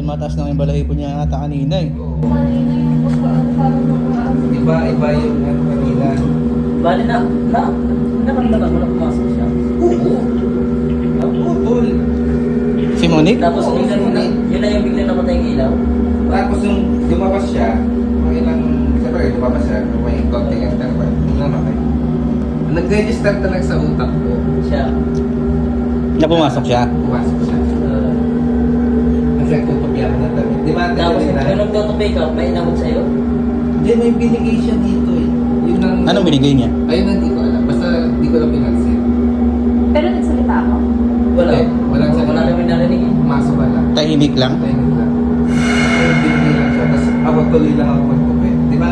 mataas na yung balahibo niya ata kanina eh. Iba yung ano kanina. Bali na, nakamdaman mo na pumasok siya. Oo. Naputol. Si Monique? Tapos yun na yung bigla namatay yung ilaw. Tapos nung lumabas siya, mga ilang, siyempre lumabas siya, may konting interval, namatay. Nag-register talaga sa utak ko. Siya. Na pumasok siya? Pumasok siya. Kasi tutupyan na damit. Di ba? Tapos nung nag-pick up, may inamot sa'yo. Hindi, may binigay siya dito eh. Yun ang... Anong binigay niya? Ayun ang di ko alam. Basta di ko lang pinansin. Pero nagsalita ako. Wala. Eh, walang salita. Wala kami narinig eh. Pumasok ka lang. Tahimik lang? Tahimik lang. Ayun, binigay lang siya. Tapos ako tuloy lang ako magtupi. Di ba?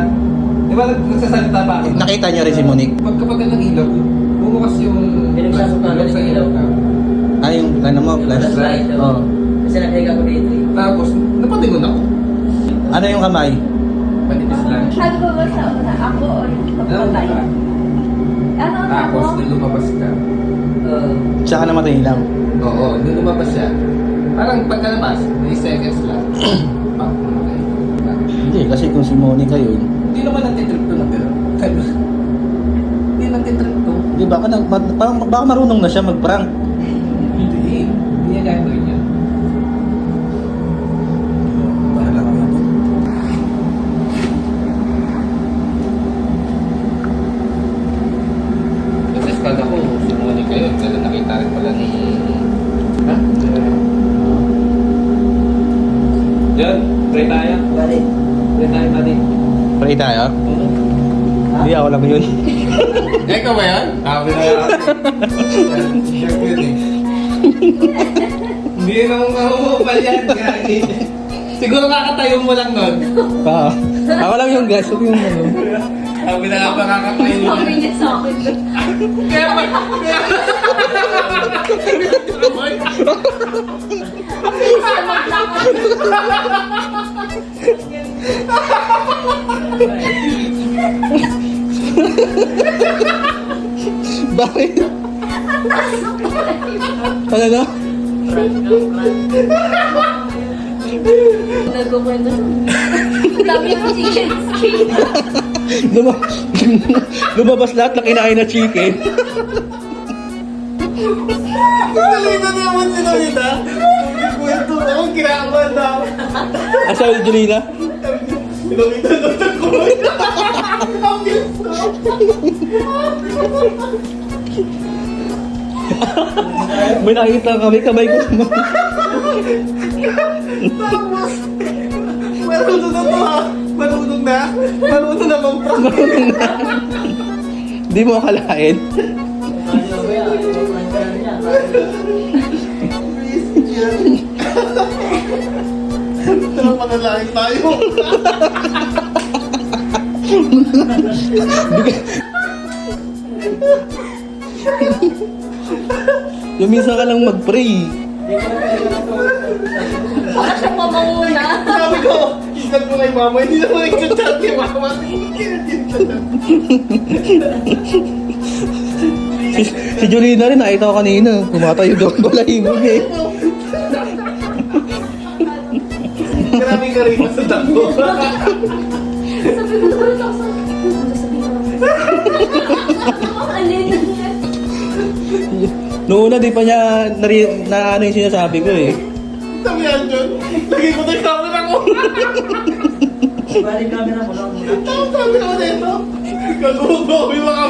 Di ba nagsasalita pa ako? Nakita niyo rin si Monique? Kapag ng ilaw, bumukas yung... Pinagsasukala ng ilaw. Ah, yung ano mo, flash? Flashlight. Oo. Kasi nakahiga ko dito eh. Tapos, napatingon ako. Ano yung kamay? Manipis lang. Ano ba ba sa una? Ako o yung kapatay? Ano ang Tapos, ako? nung lumabas ka. Tsaka namatay lang. Oo, nung lumabas siya. Parang pagkalabas, 3 seconds lang. Pak, namatay. Hindi, kasi kung si Monique yun, Hindi naman natitrip ko na pero. Hindi natitrip ko. di ba, parang baka marunong na siya mag-prank. Hindi. Hindi niya gagawin yan. Bahala ka ito. Kasi kala ko, sumuni kayo. Dahil nakita rin pala ni... Ha? Yan, try tayo. Bali. Try tayo, buddy. Pray tayo? Hindi, ako lang yun. Ikaw ba yan? Sabi na yan. Check yun eh. Hindi na akong mahumupal yan, gagi. Siguro kakatayo mo lang nun. Ah, ako lang yung guys, huwag yung ano. Sabi na nga pa kakatayo mo. Sabi niya sa akin. Kaya ba? Please na maglakad. Bakit? Ano na? Nagkukwento. Dami yung chicken skin. Lumabas lahat na kinain na chicken. Nalita naman si Lolita. Kwento ako, kinakabahan na ako. Asa si Julina? Lolita, Lolita ko. Ang gusto. May nakikita kami, kamay ko naman. Tapos, marunong na to ha. Marunong na. Marunong na bang prank. Hindi mo akalain. Ito lang manalangin tayo. Yung minsan ka lang mag-pray. Baka siyang mamanguna. Sabi ko, isat mo kay mama, hindi naman nag-chat kay mama. Si Julina rin, nakita ko kanina. Kumatayo daw ang balahibo niya eh. Maraming karima sa dako. Sabi ko naman ako sa... Ano sabi ko? Ang alin na niya. Noong una, di pa niya na ano yung sinasabi ko eh. Sabi yan, John. Lagi ko na yung camera ko. Bali camera mo lang muna. Tapos sabi ko na ito. Kagugo, may mga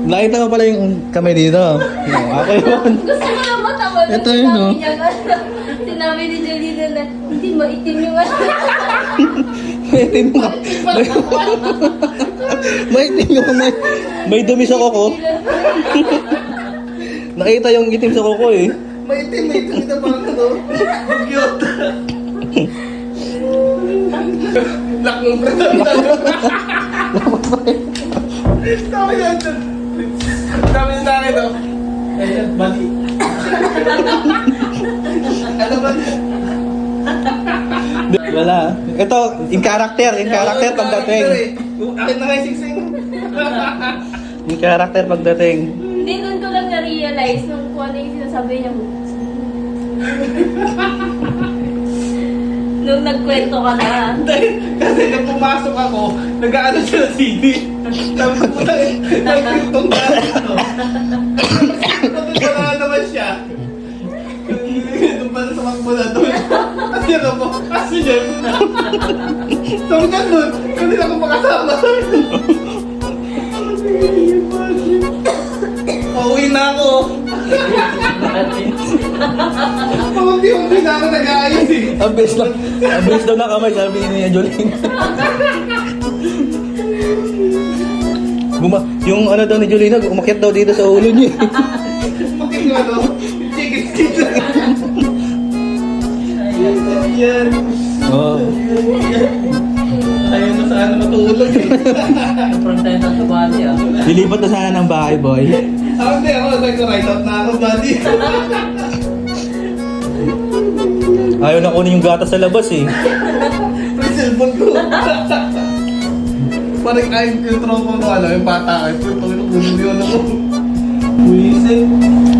Nakita ko pala yung kamay dito. Ako yun. Gusto ko lang matawa. Ito yun, no? Sinabi ni Jolina na hindi maitim yung ano. Maitim nga. Maitim yung kamay. May dumi sa kuko. Nakita yung itim sa kuko eh. may itim na parang ano. Cute. Lakong pretanda. Sabi yan, John. Sabi niya sa akin, no? Ayan, mali. Ano ba? Wala. Ito, in character pagdating. Akin na nga yung singsing. In character pagdating. Hindi, doon ko lang guys, nung kung ano yung sinasabi niya. Nung nagkwento ka na. Kasi nung pumasok ako, nag-aano siya ng CD. Sabi ko po tayo, nagkwentong dahil ano. Tapos wala naman siya. Doon pa sa mga mula doon. Kasi ako po, kasi niya. Sabi niya doon, kasi ako makasama. Pauwi na ako. Pauwi na ako nag-aayos eh. Ang best daw na kamay, sabi ni Jolene. Yung ano daw ni Jolene, umakyat daw dito sa ulo niya. Umakyat nga daw. Chikit-chikit. Yan. Oo. Ayaw na sana matulog eh. Sobrang tayo ng kabali ah. Lilipat na sana ng bahay, boy. Hindi ako. Nag-write out na ako, buddy. Ayaw na kunin yung gatas sa labas eh. May cellphone ko. Parang ayaw yung tropa ko, yung bata ka. Ito, kunin yun ako. Bulisin.